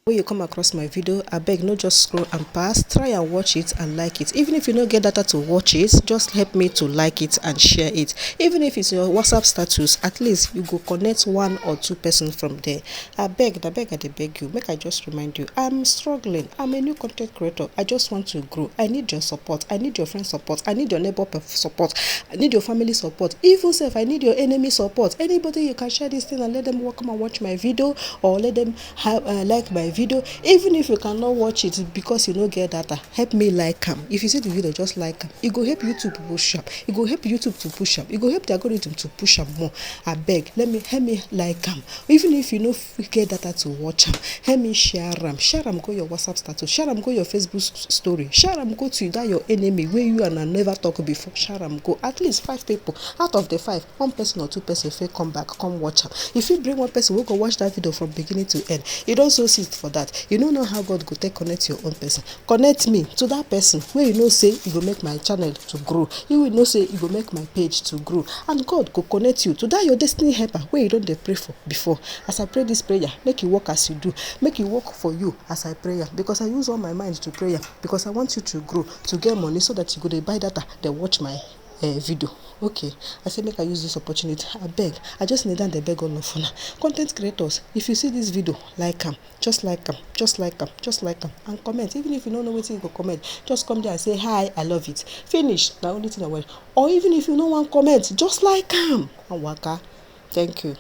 When you come across my video, I beg no just scroll and pass, try and watch it and like it. Even if you don't get data to watch it, just help me to like it and share it. Even if it's your WhatsApp status, at least you go connect 1 or 2 persons from there. I beg you, make I just remind you, I'm struggling. I'm a new content creator. I just want to grow. I need your support. I need your friend's support. I need your neighbor support. I need your family support. Even if I need your enemy support. Anybody you can share this thing and let them come and watch my video, or let them have like my video. Even if you cannot watch it because you don't get data, help me like them. If you see the video, just like them. It go help YouTube to push up. It go help YouTube to push up. It go help the algorithm to push up more. I beg, help me like them. Even if you know get data to watch them, help me share them. Share them, go your WhatsApp status. Share them, go your Facebook story. Share them, go to that your enemy where you and I never talk before. Share them, go at least 5 people. Out of the 5, 1 person or 2 person if come back, come watch them. If you bring 1 person who go watch that video from beginning to end, you don't so sit for that. You don't know how God go take connect your own person. Connect me to that person where you know say you go make my channel to grow. You will know say you go make my page to grow. And God go connect you to that your destiny helper where you don't dey pray for before. As I pray this prayer, make you work as you do. Make it work for you as I pray. Because I use all my mind to pray. Because I want you to grow, to get money so that you go to buy data, then watch my video. Okay, I say make I use this opportunity. I beg, I just need and beg all of you. Content creators, if you see this video, like them, just like them, just like them, just like them, and comment. Even if you don't know what you go comment, just come there and say hi, I love it. Finish. The only thing I want. Or even if you don't want comment, just like them and waka. Thank you.